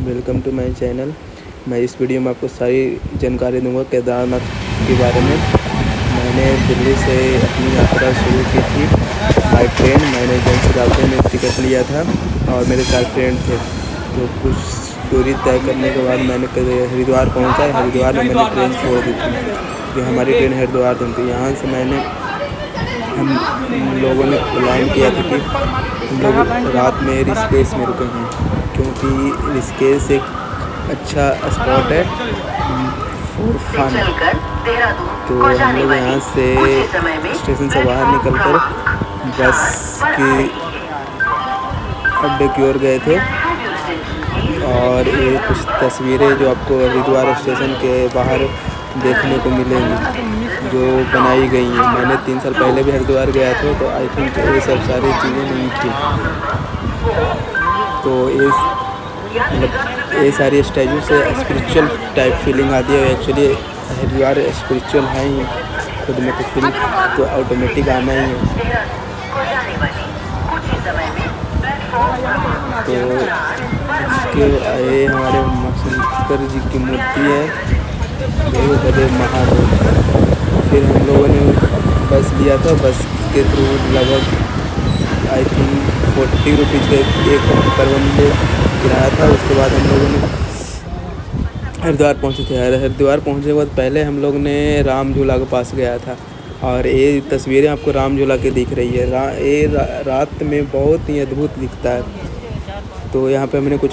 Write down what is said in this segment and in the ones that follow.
Welcome to my channel. मैं इस video में आपको सारी जानकारी दूंगा केदारनाथ के बारे में। मैंने दिल्ली से अपनी यात्रा शुरू की थी बाय ट्रेन। मैंने जन शताब्दी में टिकट लिया था और मेरे 4 फ्रेंड थे। तो कुछ दूरी तय करने के बाद मैंने हरिद्वार पहुंचा। हरिद्वार में मैंने ट्रेन छोड़ दी थी, जो हमारी ट्रेन हरिद्वार थी। यहाँ से हम लोगों ने प्लान किया था कि हम लोग रात में ऋषिकेश में रुकेंगे, क्योंकि ऋषिकेश एक अच्छा स्पॉट है फॉर फन। तो हम लोग यहाँ से स्टेशन से बाहर निकलकर बस की अड्डे की ओर गए थे। और ये कुछ तस्वीरें जो आपको हरिद्वार स्टेशन के बाहर देखने को मिलेंगी, जो बनाई गई हैं। मैंने 3 साल पहले भी हरिद्वार गया था, तो आई थिंक ये सब सारी चीज़ें नहीं थी। तो ये सारी स्टैचू से स्पिरिचुअल टाइप फीलिंग आती है। एक्चुअली हरिद्वार स्पिरिचुअल है ही, खुद में तो फील तो ऑटोमेटिक आना ही है। तो इसके आए हमारे शंकर जी की मूर्ति है, बड़े बड़े महादेव। फिर हम लोगों ने बस लिया था। बस के थ्रू लगभग आई थिंक 40 रुपीज़ का एक पर बंदे किराया था। उसके बाद हम लोगों ने हरिद्वार पहुँचे थे। हरिद्वार पहुँचने के बाद पहले हम लोग ने राम झूला के पास गया था। और ये तस्वीरें आपको राम झूला के दिख रही है। रात में बहुत ही अद्भुत दिखता है। तो यहाँ पे हमने कुछ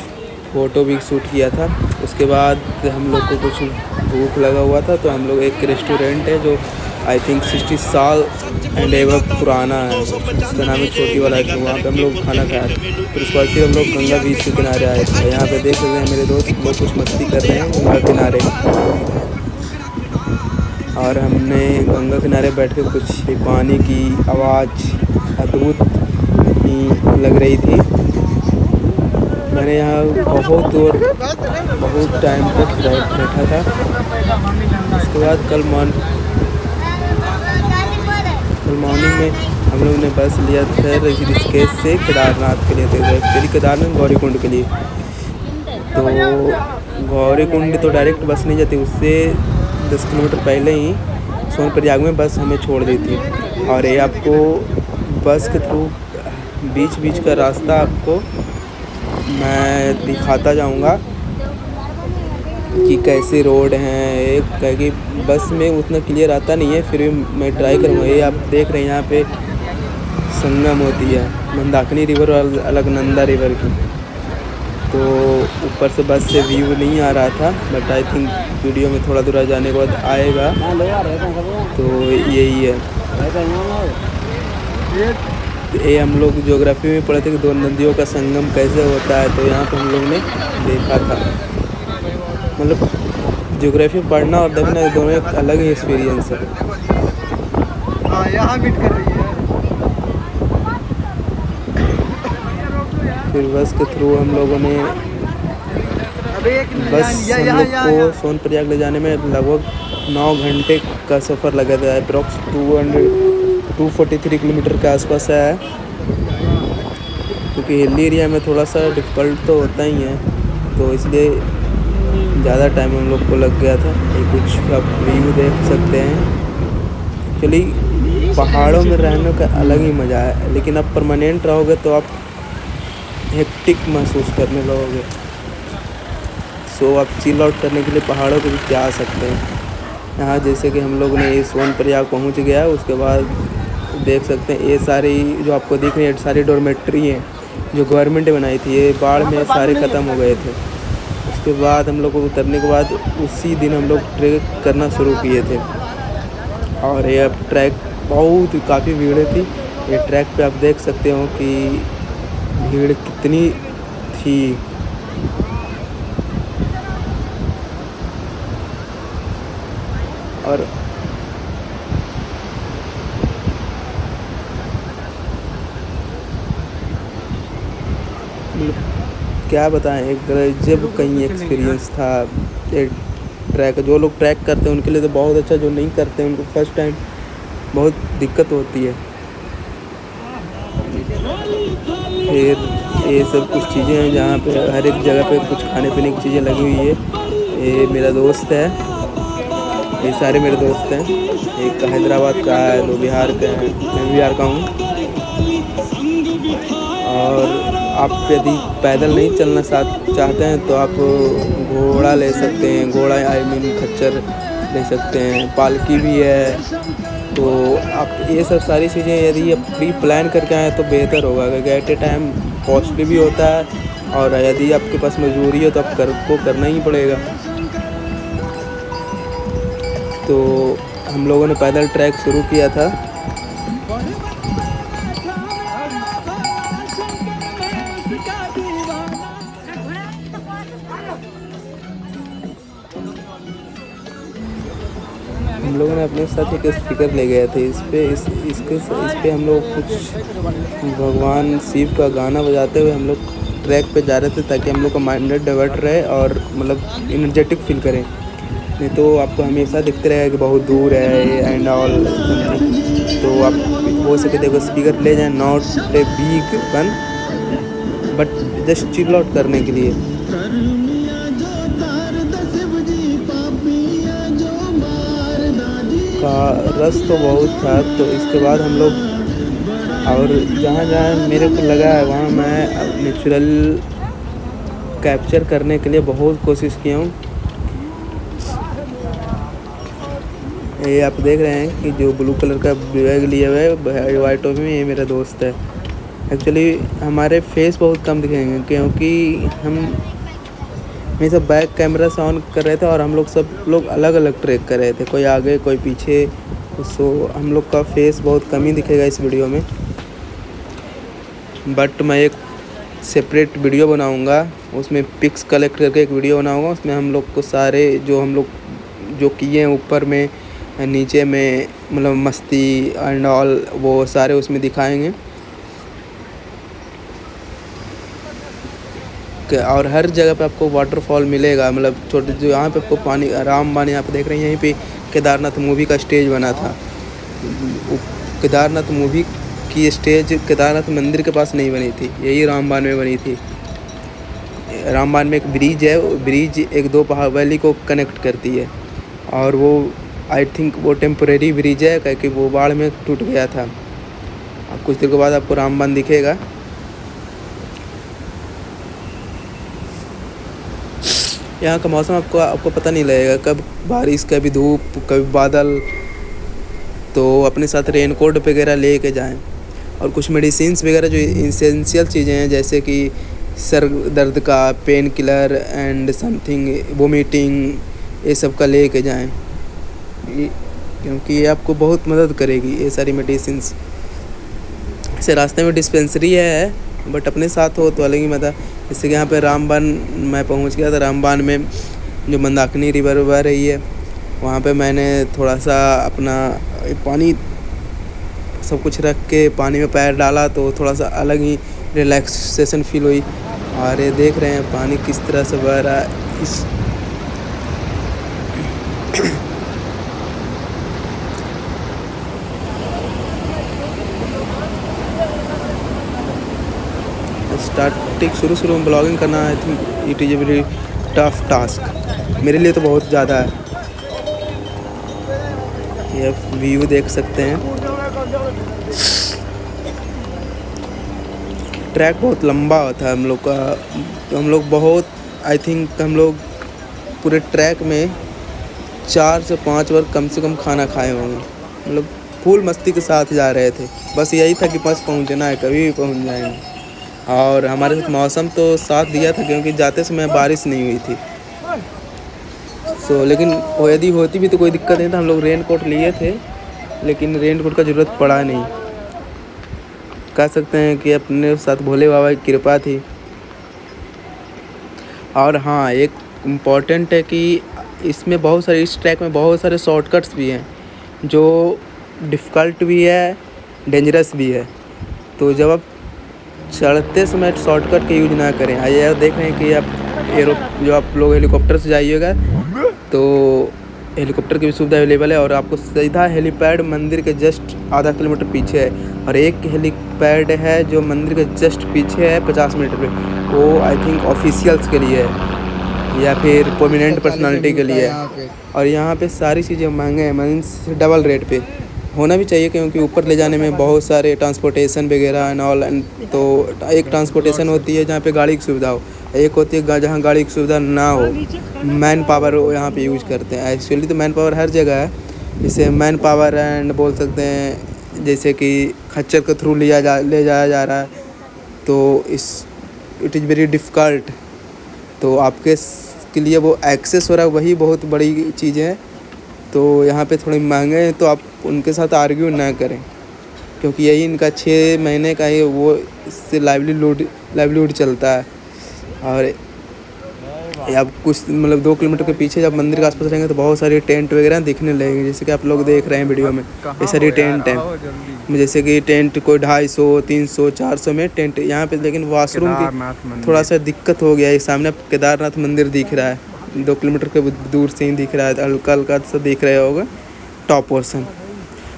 फ़ोटो भी शूट किया था। उसके बाद हम लोग को कुछ भूख लगा हुआ था, तो हम लोग एक रेस्टोरेंट है जो आई थिंक 60 साल एंड एवर पुराना है, उसका नाम है छोटी वाला। तो वहाँ पे हम लोग खाना खाया। फिर उसके बाद फिर हम लोग गंगा बीच के किनारे आए थे। यहाँ पे देख सकते हैं मेरे दोस्त लोग कुछ मस्ती कर रहे हैं गंगा किनारे। और हमने गंगा किनारे बैठ के कुछ पानी की आवाज़ अद्भुत ही लग रही थी। मैंने यहाँ बहुत टाइम तक बैठा था। उसके बाद कल मॉर्निंग में हम लोग ने बस लिया था ऋषिकेश से केदारनाथ के लिए। तो एक्चुअली केदारनाथ गौरीकुंड के लिए। तो गौरीकुंड तो डायरेक्ट बस नहीं जाती, उससे 10 किलोमीटर पहले ही सोनप्रयाग में बस हमें छोड़ दी थी। और ये आपको बस के थ्रू बीच का रास्ता आपको मैं दिखाता जाऊंगा कि कैसे रोड हैं। क्योंकि बस में उतना क्लियर आता नहीं है, फिर भी मैं ट्राई करूँगा। ये आप देख रहे हैं यहाँ पे संगम होती है मंदाकिनी रिवर और अलकनंदा रिवर की। तो ऊपर से बस से व्यू नहीं आ रहा था, बट आई थिंक वीडियो में थोड़ा दूर जाने के बाद आएगा। तो यही है। ये हम लोग ज्योग्राफी में पढ़े थे कि 2 नदियों का संगम कैसे होता है। तो यहाँ पे हम लोग ने देखा था। मतलब ज्योग्राफी पढ़ना और देखना दोनों एक अलग ही एक्सपीरियंस है। फिर बस के थ्रू हम लोगों ने हम लोग को सोनप्रयाग ले जाने में लगभग 9 घंटे का सफ़र लगा था। अप्रॉक्स 243 किलोमीटर के आसपास है। क्योंकि हिली एरिया में थोड़ा सा डिफ़िकल्ट तो होता ही है, तो इसलिए ज़्यादा टाइम हम लोग को लग गया था। ये कुछ आप व्यू देख सकते हैं। एक्चुअली पहाड़ों में रहने का अलग ही मज़ा है, लेकिन आप परमानेंट रहोगे तो आप हेक्टिक महसूस करने लगोगे। सो आप चिल आउट करने के लिए पहाड़ों पे भी जा सकते हैं। यहाँ जैसे कि हम लोग ने ये सोनप्रयाग पहुँच गया। उसके बाद देख सकते हैं ये सारी जो आपको दिख रही है सारी डॉर्मेट्री हैं जो गवर्नमेंट ने बनाई थी। ये बाढ़ में सारे ख़त्म हो गए थे। उसके बाद हम लोग को उतरने के बाद उसी दिन हम लोग ट्रैक करना शुरू किए थे। और ये अब ट्रैक काफ़ी भीड़ थी। ये ट्रैक पे आप देख सकते हो कि भीड़ कितनी थी। और क्या बताएं, एक गजब कहीं एक्सपीरियंस था ये ट्रैक। जो लोग ट्रैक करते हैं उनके लिए तो बहुत अच्छा, जो नहीं करते उनको फर्स्ट टाइम बहुत दिक्कत होती है। फिर ये सब कुछ चीज़ें हैं जहाँ पे हर एक जगह पे कुछ खाने पीने की चीज़ें लगी हुई है। ये मेरा दोस्त है, ये सारे मेरे दोस्त हैं। एक हैदराबाद का है, दो बिहार का है, मैं भी बिहार का हूँ। और आप यदि पैदल नहीं चलना चाहते हैं तो आप घोड़ा ले सकते हैं, घोड़ा आई मीन खच्चर ले सकते हैं, पालकी भी है। तो आप ये सब सारी चीज़ें यदि आप प्री प्लान करके आएँ तो बेहतर होगा, क्योंकि एट ए टाइम कॉस्टली भी होता है और यदि आपके पास मजबूरी है तो आपको करना ही पड़ेगा। तो हम लोगों ने पैदल ट्रैक शुरू किया था। हम लोगों ने अपने साथ एक स्पीकर ले गए थे। इस पे हम लोग कुछ भगवान शिव का गाना बजाते हुए हम लोग ट्रैक पे जा रहे थे, ताकि हम लोग का माइंड डाइवर्ट रहे और मतलब एनर्जेटिक फील करें। नहीं तो आपको हमेशा दिखते रहेगा कि बहुत दूर है एंड ऑल। तो आप हो सके देखो स्पीकर ले जाएं, not a big one but just chill out करने के लिए। का रस तो बहुत था। तो इसके बाद हम लोग और जहाँ जहाँ मेरे को लगा है वहाँ मैं नेचुरल कैप्चर करने के लिए बहुत कोशिश किया हूँ। ये आप देख रहे हैं कि जो ब्लू कलर का बैग लिया हुआ है वाइट टॉप में, ये मेरा दोस्त है। एक्चुअली हमारे फेस बहुत कम दिखेंगे क्योंकि हम हमेशा बैक कैमरा से ऑन कर रहे थे और हम लोग सब लोग अलग अलग ट्रैक कर रहे थे, कोई आगे कोई पीछे। सो हम लोग का फेस बहुत कम ही दिखेगा इस वीडियो में। बट मैं एक सेपरेट वीडियो बनाऊंगा, उसमें पिक्स कलेक्ट करके एक वीडियो बनाऊंगा। उसमें हम लोग को सारे जो हम लोग जो किए हैं ऊपर में नीचे में मतलब मस्ती एंड ऑल वो सारे उसमें दिखाएंगे। और हर जगह पे आपको वाटरफॉल मिलेगा, मतलब छोटे जो यहाँ पे आपको पानी रामबान यहाँ पे देख रहे हैं। यहीं पे केदारनाथ मूवी का स्टेज बना था। केदारनाथ मूवी की स्टेज केदारनाथ मंदिर के पास नहीं बनी थी, यही रामबान में बनी थी। रामबान में एक ब्रिज है, वो ब्रिज एक दो पहाड़ वैली को कनेक्ट करती है और वो आई थिंक वो टेम्परेरी ब्रिज है, क्योंकि वो बाढ़ में टूट गया था। कुछ देर के बाद आपको रामबान दिखेगा। यहाँ का मौसम आपको पता नहीं लगेगा, कब बारिश कभी धूप कभी बादल। तो अपने साथ रेनकोट वगैरह ले के जाएँ। और कुछ मेडिसिन्स वगैरह जो इसेंशियल चीज़ें हैं, जैसे कि सर दर्द का pain killer and something vomiting, ये सब का ले के जाएँ, क्योंकि ये आपको बहुत मदद करेगी ये सारी मेडिसिन्स। ऐसे रास्ते में डिस्पेंसरी है बट अपने साथ हो तो अलग ही मज़ा। जैसे कि यहाँ पे रामबान मैं पहुँच गया था। रामबान में जो मंदाकिनी रिवर बह रही है, वहाँ पे मैंने थोड़ा सा अपना पानी सब कुछ रख के पानी में पैर डाला तो थोड़ा सा अलग ही रिलैक्सेशन फील हुई। और ये देख रहे हैं पानी किस तरह से बह रहा है। इस स्टार्टिंग शुरू में ब्लॉगिंग करना I think it is a very tough task मेरे लिए तो बहुत ज़्यादा है। ये व्यू देख सकते हैं। ट्रैक बहुत लंबा होता है हम लोग का। तो हम लोग बहुत आई थिंक हम लोग पूरे ट्रैक में 4 से 5 बार कम से कम खाना खाए होंगे। मतलब फुल मस्ती के साथ जा रहे थे, बस यही था कि बस पहुंचना है, कभी भी पहुंच जाएंगे। और हमारे साथ मौसम तो साथ दिया था क्योंकि जाते समय बारिश नहीं हुई थी। लेकिन यदि होती भी तो कोई दिक्कत नहीं था। हम लोग रेन कोट लिए थे लेकिन रेन कोट का ज़रूरत पड़ा नहीं। कह सकते हैं कि अपने साथ भोले बाबा की कृपा थी। और हाँ, एक इम्पॉर्टेंट है कि इसमें बहुत सारे इस ट्रैक में बहुत सारे शॉर्टकट्स भी हैं जो डिफ़िकल्ट भी है, डेंजरस भी है। तो जब आप चढ़ते समय शॉर्टकट का यूज ना करें। आइए देख रहे हैं कि आप जो आप लोग हेलीकॉप्टर से जाइएगा तो हेलीकॉप्टर की भी सुविधा अवेलेबल है और आपको सीधा हेलीपैड मंदिर के जस्ट आधा किलोमीटर पीछे है और एक हेलीपैड है जो मंदिर के जस्ट पीछे है 50 मीटर पे। वो आई थिंक ऑफिशियल्स के लिए है या फिर प्रोमिनेंट पर्सनालिटी के लिए है। और यहाँ पे सारी चीज़ें महंगे हैं, मीन्स डबल रेट पे होना भी चाहिए क्योंकि ऊपर ले जाने में बहुत सारे ट्रांसपोर्टेशन वगैरह एंड ऑल। तो एक ट्रांसपोर्टेशन होती है जहाँ पे गाड़ी की सुविधा हो, एक होती है जहाँ गाड़ी की सुविधा ना हो, मैन पावर यहाँ पे यूज करते हैं। एक्चुअली तो मैन पावर हर जगह है, जैसे मैन पावर एंड बोल सकते हैं जैसे कि खच्चर के थ्रू ले जाया जा रहा है तो इट इज़ वेरी डिफ़िकल्ट। तो आपके के लिए वो एक्सेस हो रहा है, वही बहुत बड़ी चीज़ है। तो यहाँ पे थोड़े महंगे हैं तो आप उनके साथ आर्ग्यू ना करें क्योंकि यही इनका 6 महीने का ही वो इससे लाइवलीहुड चलता है। और आप कुछ मतलब 2 किलोमीटर के पीछे जब मंदिर के आसपास रहेंगे तो बहुत सारे टेंट वगैरह दिखने लगेंगे, जैसे कि आप लोग देख रहे हैं वीडियो में। ये सारी टेंट हैं, जैसे कि टेंट कोई 250, 300, 400 में टेंट यहाँ पे। लेकिन वॉशरूम की थोड़ा सा दिक्कत हो गया है। सामने केदारनाथ मंदिर दिख रहा है, 2 किलोमीटर के दूर से ही दिख रहा है, हल्का हल्का सा दिख रहा होगा टॉप पोर्शन।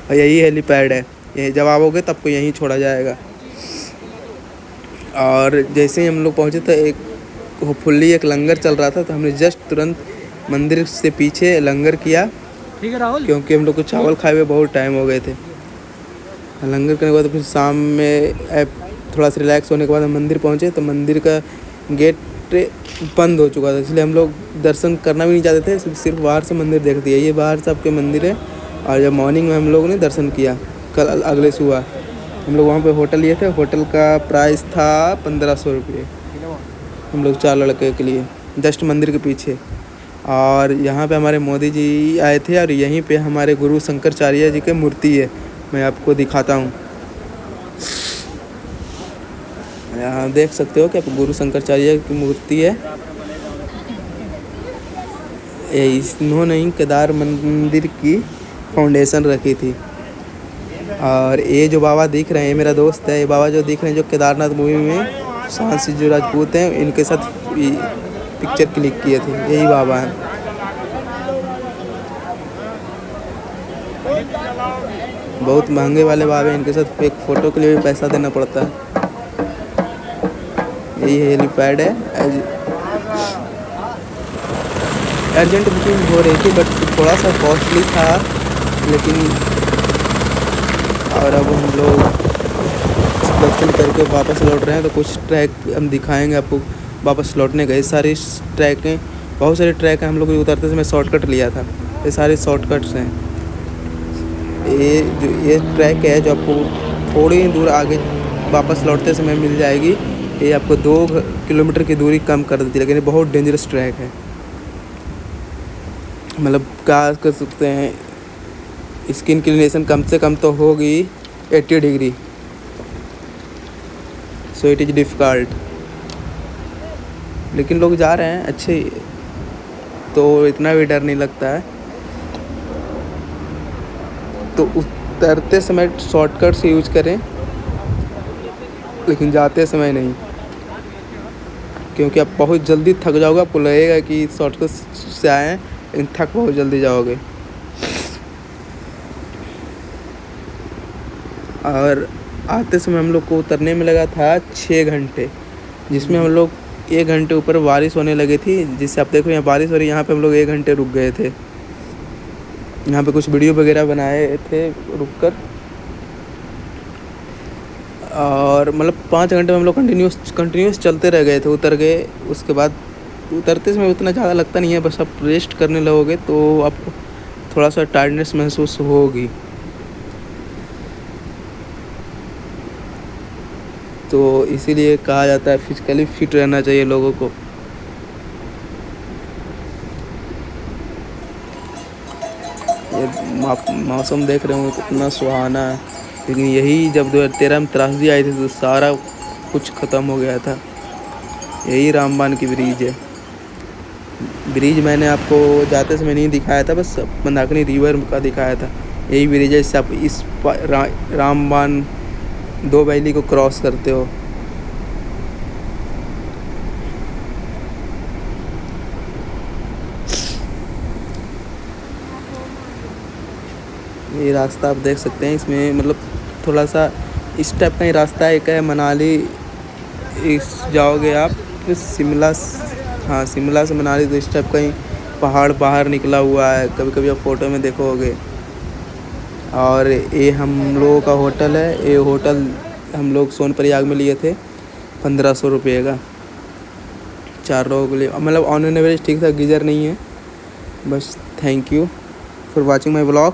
और यही हेलीपैड है, ये जब आओगे तब को यहीं छोड़ा जाएगा। और जैसे ही हम लोग पहुँचे तो एक होपफुली एक लंगर चल रहा था, तो हमने जस्ट तुरंत मंदिर से पीछे लंगर किया। ठीक है राहुल, क्योंकि हम लोग को चावल खाए हुए बहुत टाइम हो गए थे। लंगर करने के बाद फिर शाम में थोड़ा सा रिलैक्स होने के बाद हम मंदिर पहुँचे तो मंदिर का गेट बंद हो चुका था, इसलिए हम लोग दर्शन करना भी नहीं चाहते थे, सिर्फ बाहर से मंदिर देख दिया। ये बाहर से आपके मंदिर है। और जब मॉर्निंग में हम लोगों ने दर्शन किया कल अगले सुबह, हम लोग वहाँ पे होटल लिए थे। होटल का प्राइस था 1500 रुपये हम लोग 4 लड़के के लिए, जस्ट मंदिर के पीछे। और यहाँ पे हमारे मोदी जी आए थे और यहीं पे हमारे गुरु शंकराचार्य जी की मूर्ति है, मैं आपको दिखाता हूँ। यहाँ देख सकते हो कि आप गुरु शंकराचार्य की मूर्ति है। इन्होंने ही केदार मंदिर की फाउंडेशन रखी थी। और ये जो बाबा दिख रहे हैं मेरा दोस्त है, ये बाबा जो दिख रहे हैं जो केदारनाथ मूवी में शांति जो राजपूत हैं इनके साथ पिक्चर क्लिक किए थे, यही बाबा हैं। बहुत महंगे वाले बाबा हैं, इनके साथ एक फ़ोटो के लिए भी पैसा देना पड़ता है। यही हेलीपैड है। अर्जेंट बुकिंग हो रही थी बट थोड़ा सा कॉस्टली था, लेकिन और अब हम लोग दर्शन करके वापस लौट रहे हैं। तो कुछ ट्रैक हम दिखाएंगे आपको वापस लौटने का। ये सारी ट्रैक हैं, बहुत सारे ट्रैक हैं। हम लोग उतरते समय शॉर्टकट लिया था, ये सारे शॉर्टकट्स हैं। ये ट्रैक है जो आपको थोड़ी दूर आगे वापस लौटते समय मिल जाएगी। ये आपको 2 किलोमीटर की दूरी कम कर देती है, लेकिन ये बहुत डेंजरस ट्रैक है। मतलब क्या कर सकते हैं, स्किन इंक्लिनेशन कम से कम तो होगी 80 degree, so it is difficult. लेकिन लोग जा रहे हैं अच्छे, तो इतना भी डर नहीं लगता है। तो उतरते समय शॉर्टकट से यूज करें, लेकिन जाते समय नहीं, क्योंकि आप बहुत जल्दी थक जाओगे। आपको लगेगा कि शॉर्टकट से आए हैं, लेकिन थक बहुत जल्दी जाओगे। और आते समय हम लोग को उतरने में लगा था 6 घंटे, जिसमें हम लोग 1 घंटे ऊपर बारिश होने लगी थी, जिससे आप देखो यहाँ बारिश हो रही है। यहाँ पे हम लोग 1 घंटे रुक गए थे, यहाँ पे कुछ वीडियो वगैरह बनाए थे रुककर। और मतलब 5 घंटे में हम लोग कंटिन्यूस चलते रह गए थे, उतर गए। उसके बाद उतरते समय उतना ज़्यादा लगता नहीं है, बस आप रेस्ट करने लगोगे तो आपको थोड़ा सा टायर्डनेस महसूस होगी। तो इसीलिए कहा जाता है फिजिकली फिट रहना चाहिए लोगों को। ये मौसम देख रहे हो कितना सुहाना है, लेकिन यही जब 2013 में त्रासदी आई थी तो सारा कुछ ख़त्म हो गया था। यही रामबाण की ब्रिज है। ब्रिज मैंने आपको जाते समय नहीं दिखाया था, बस मंदाकिनी रिवर का दिखाया था। यही ब्रिज है, इससे आप इस रामबाण 2 वैली को क्रॉस करते हो। ये रास्ता आप देख सकते हैं, इसमें मतलब थोड़ा सा इस टाइप का ही रास्ता है। एक है मनाली, इस जाओगे आप तो शिमला, हाँ शिमला से मनाली, तो इस टाइप का ही पहाड़ बाहर निकला हुआ है, कभी कभी आप फ़ोटो में देखोगे। और ये हम लोगों का होटल है। ये होटल हम लोग सोनप्रयाग में लिए थे 1500 रुपये का 4 लोगों के लिए। मतलब ऑन एन एवरेज ठीक था, गीज़र नहीं है बस। Thank you for watching my blog.